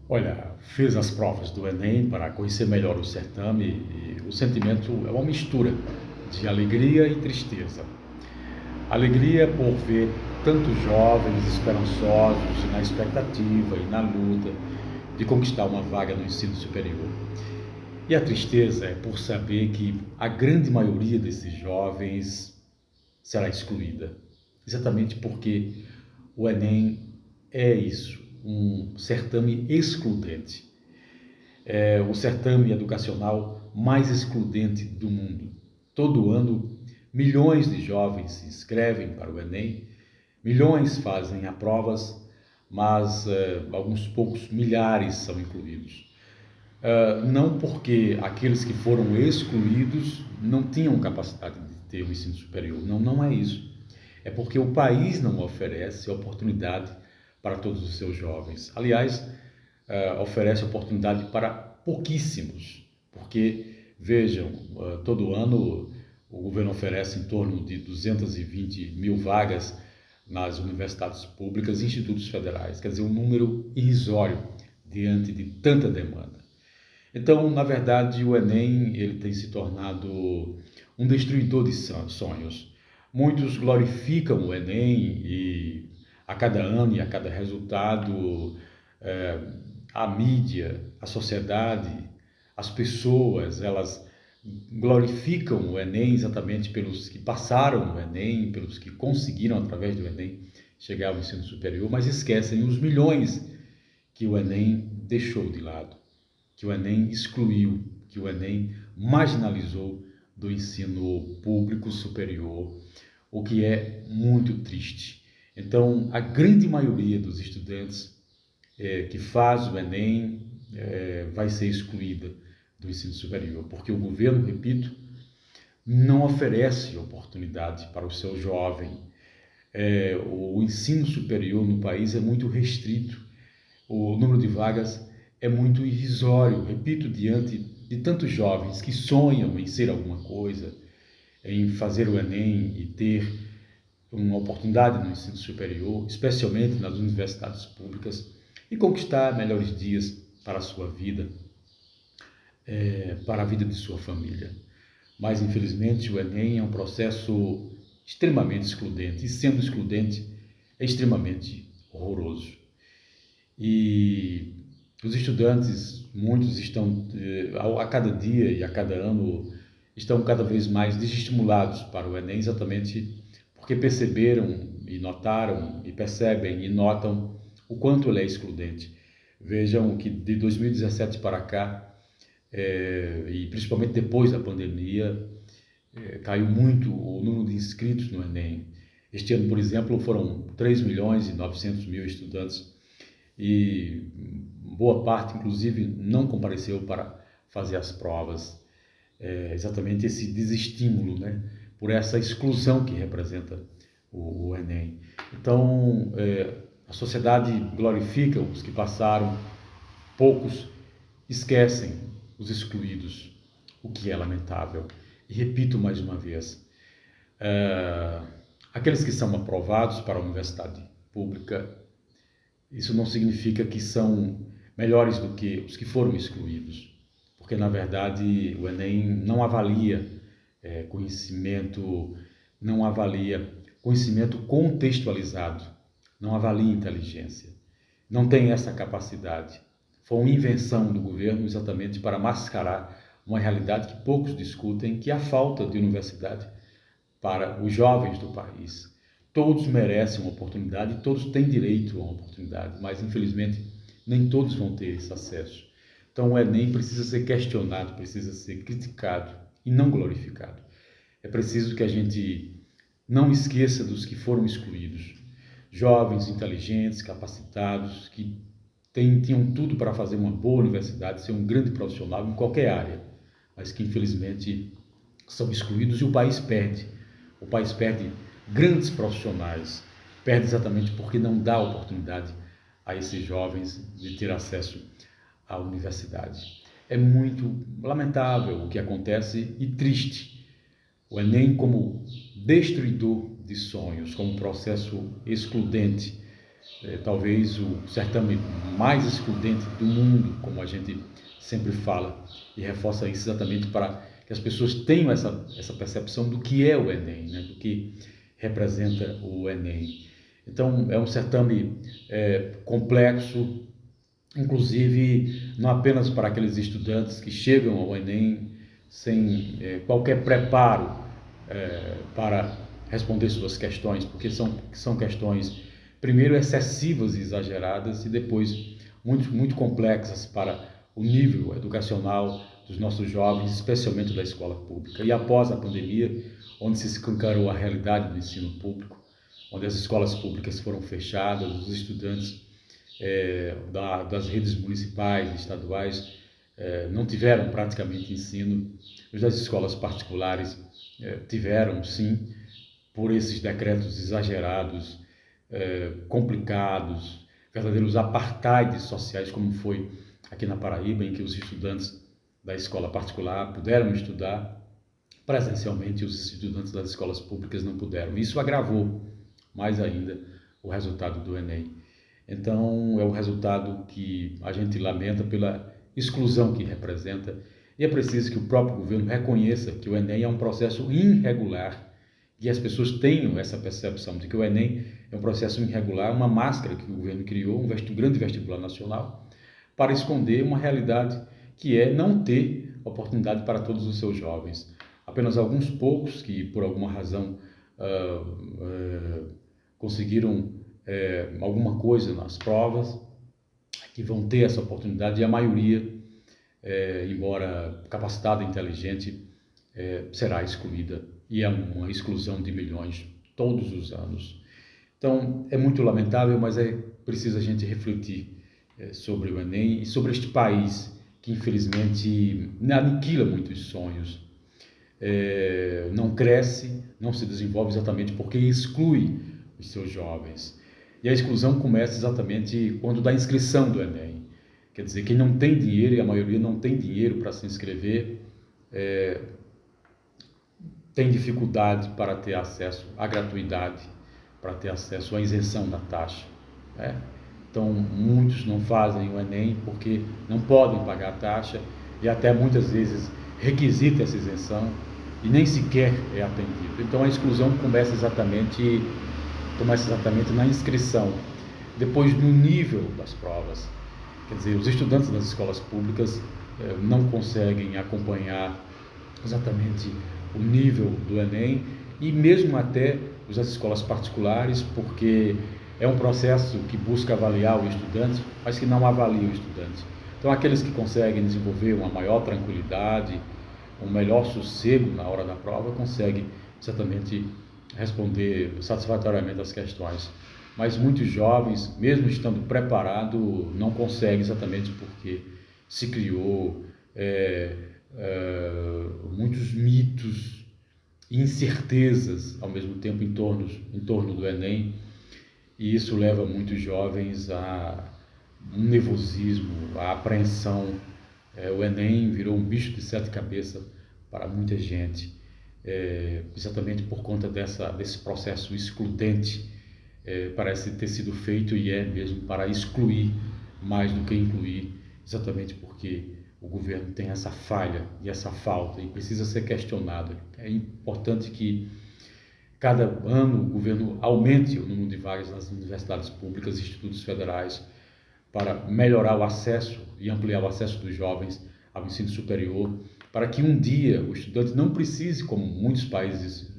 Olha, fiz as provas do Enem para conhecer melhor o certame e o sentimento é uma mistura de alegria e tristeza. Alegria por ver tantos jovens esperançosos e na expectativa e na luta de conquistar uma vaga no ensino superior. E a tristeza é por saber que a grande maioria desses jovens será excluída. Exatamente porque o Enem é isso, um certame excludente. É o certame educacional mais excludente do mundo. Todo ano, milhões de jovens se inscrevem para o Enem, milhões fazem as provas, mas alguns poucos milhares são incluídos. Não porque aqueles que foram excluídos não tinham capacidade de ter o ensino superior. Não, não é isso. É porque o país não oferece oportunidade para todos os seus jovens. Aliás, oferece oportunidade para pouquíssimos, porque, vejam, todo ano o governo oferece em torno de 220 mil vagas nas universidades públicas e institutos federais, quer dizer, um número irrisório diante de tanta demanda. Então, na verdade, o Enem ele tem se tornado um destruidor de sonhos. Muitos glorificam o Enem e a cada ano e a cada resultado, eh, a mídia, a sociedade, as pessoas, elas glorificam o Enem exatamente pelos que passaram no Enem, pelos que conseguiram através do Enem chegar ao ensino superior, mas esquecem os milhões que o Enem deixou de lado, que o Enem excluiu, que o Enem marginalizou do ensino público superior, o que é muito triste. Então, a grande maioria dos estudantes que faz o Enem vai ser excluída do ensino superior, porque o governo, repito, não oferece oportunidade para o seu jovem. O ensino superior no país é muito restrito, o número de vagas é muito irrisório, repito, diante de tantos jovens que sonham em ser alguma coisa, em fazer o Enem e ter uma oportunidade no ensino superior, especialmente nas universidades públicas, e conquistar melhores dias para a sua vida, para a vida de sua família. Mas, infelizmente, o Enem é um processo extremamente excludente, e sendo excludente, é extremamente horroroso. E os estudantes, muitos estão, a cada dia e a cada ano, estão cada vez mais desestimulados para o Enem, exatamente porque perceberam e notaram e percebem e notam o quanto ele é excludente. Vejam que de 2017 para cá, e principalmente depois da pandemia, caiu muito o número de inscritos no Enem. Este ano, por exemplo, foram 3 milhões e 900 mil estudantes e boa parte, inclusive, não compareceu para fazer as provas. Exatamente esse desestímulo, né, por essa exclusão que representa o Enem. Então, a sociedade glorifica os que passaram, poucos esquecem os excluídos, o que é lamentável. E repito mais uma vez, aqueles que são aprovados para a universidade pública, isso não significa que são melhores do que os que foram excluídos, porque na verdade o Enem não avalia conhecimento, não avalia conhecimento contextualizado, não avalia inteligência, não tem essa capacidade. Foi uma invenção do governo exatamente para mascarar uma realidade que poucos discutem, que é a falta de universidade para os jovens do país. Todos merecem uma oportunidade, todos têm direito a uma oportunidade, mas infelizmente nem todos vão ter esse acesso. Então o Enem precisa ser questionado, precisa ser criticado e não glorificado. É preciso que a gente não esqueça dos que foram excluídos. Jovens, inteligentes, capacitados, que tinham tudo para fazer uma boa universidade, ser um grande profissional em qualquer área, mas que infelizmente são excluídos e o país perde. O país perde grandes profissionais, perde exatamente porque não dá oportunidade a esses jovens de ter acesso à universidade. É muito lamentável o que acontece e triste. O Enem como destruidor de sonhos, como um processo excludente, talvez o certame mais excludente do mundo, como a gente sempre fala, e reforça isso exatamente para que as pessoas tenham essa percepção do que é o Enem, né? Do que representa o Enem. Então, é um certame complexo, inclusive não apenas para aqueles estudantes que chegam ao Enem sem qualquer preparo para responder suas questões, porque são questões, primeiro, excessivas e exageradas, e depois muito complexas para o nível educacional dos nossos jovens, especialmente da escola pública. E após a pandemia, onde se escancarou a realidade do ensino público, onde as escolas públicas foram fechadas, os estudantes das redes municipais e estaduais não tiveram praticamente ensino, os das escolas particulares tiveram, sim, por esses decretos exagerados, complicados, verdadeiros apartheids sociais, como foi aqui na Paraíba, em que os estudantes da escola particular puderam estudar presencialmente e os estudantes das escolas públicas não puderam. Isso agravou mais ainda o resultado do Enem. Então, é um resultado que a gente lamenta pela exclusão que representa, e é preciso que o próprio governo reconheça que o Enem é um processo irregular, e as pessoas tenham essa percepção de que o Enem é um processo irregular, uma máscara que o governo criou, um grande vestibular nacional, para esconder uma realidade que é não ter oportunidade para todos os seus jovens. Apenas alguns poucos que, por alguma razão, conseguiram alguma coisa nas provas, que vão ter essa oportunidade, e a maioria, embora capacitada e inteligente, será excluída, e é uma exclusão de milhões todos os anos. Então, é muito lamentável, mas é preciso a gente refletir sobre o Enem e sobre este país que, infelizmente, aniquila muitos sonhos, não cresce, não se desenvolve exatamente porque exclui os seus jovens. E a exclusão começa exatamente quando dá inscrição do Enem. Quer dizer, quem não tem dinheiro, e a maioria não tem dinheiro para se inscrever, tem dificuldade para ter acesso à gratuidade, para ter acesso à isenção da taxa, né? Então, muitos não fazem o Enem porque não podem pagar a taxa, e até muitas vezes requisita essa isenção e nem sequer é atendido. Então, a exclusão começa exatamente na inscrição, depois no nível das provas. Quer dizer, os estudantes das escolas públicas não conseguem acompanhar exatamente o nível do Enem, e mesmo até os das escolas particulares, porque é um processo que busca avaliar o estudante, mas que não avalia o estudante. Então, aqueles que conseguem desenvolver uma maior tranquilidade, um melhor sossego na hora da prova, conseguem certamente responder satisfatoriamente as questões. Mas muitos jovens, mesmo estando preparados, não conseguem, exatamente porque se criou muitos mitos e incertezas ao mesmo tempo em torno do Enem, e isso leva muitos jovens a um nervosismo, a apreensão. O Enem virou um bicho de sete cabeças para muita gente, exatamente por conta desse processo excludente. Parece ter sido feito, e é mesmo, para excluir mais do que incluir, exatamente porque o governo tem essa falha e essa falta, e precisa ser questionado. É importante que cada ano o governo aumente o número de vagas nas universidades públicas e institutos federais para melhorar o acesso e ampliar o acesso dos jovens ao ensino superior, para que um dia o estudante não precise, como muitos países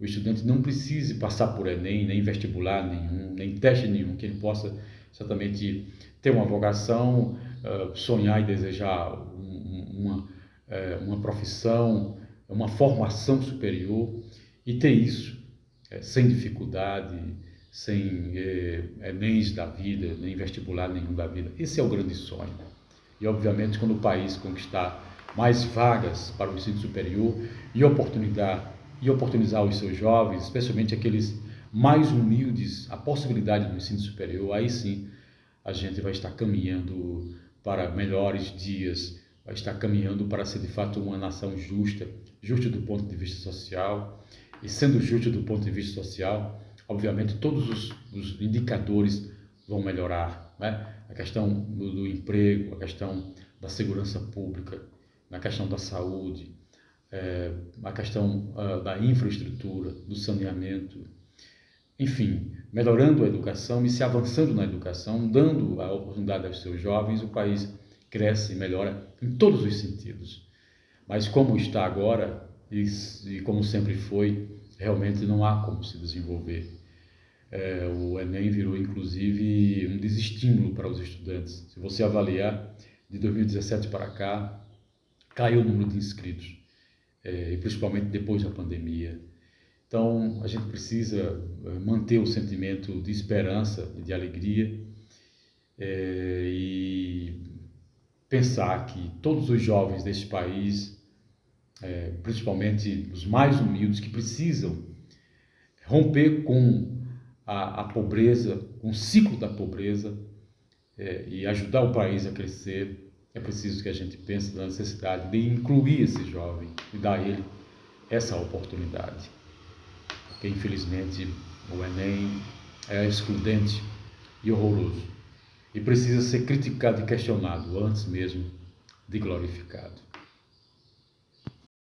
o estudante não precise passar por Enem, nem vestibular nenhum, nem teste nenhum, que ele possa exatamente ter uma vocação, sonhar e desejar uma profissão, uma formação superior, e ter isso sem dificuldade, sem Enems da vida, nem vestibular nenhum da vida. Esse é o grande sonho. E, obviamente, quando o país conquistar mais vagas para o ensino superior e oportunizar os seus jovens, especialmente aqueles mais humildes, a possibilidade do ensino superior, aí sim a gente vai estar caminhando para melhores dias, vai estar caminhando para ser de fato uma nação justa do ponto de vista social. E sendo justo do ponto de vista social, obviamente todos os indicadores vão melhorar, né? A questão do emprego, a questão da segurança pública, a questão da saúde, a questão da infraestrutura, do saneamento, enfim, melhorando a educação e se avançando na educação, dando a oportunidade aos seus jovens, o país cresce e melhora em todos os sentidos. Mas como está agora, e como sempre foi, realmente não há como se desenvolver. O Enem virou, inclusive, um desestímulo para os estudantes. Se você avaliar, de 2017 para cá, caiu o número de inscritos, e principalmente depois da pandemia. Então, a gente precisa manter o sentimento de esperança e de alegria, e pensar que todos os jovens deste país, principalmente os mais humildes, que precisam romper com a pobreza, com o ciclo da pobreza, e ajudar o país a crescer, é preciso que a gente pense na necessidade de incluir esse jovem e dar a ele essa oportunidade. Porque, infelizmente, o Enem é excludente e horroroso e precisa ser criticado e questionado antes mesmo de glorificado.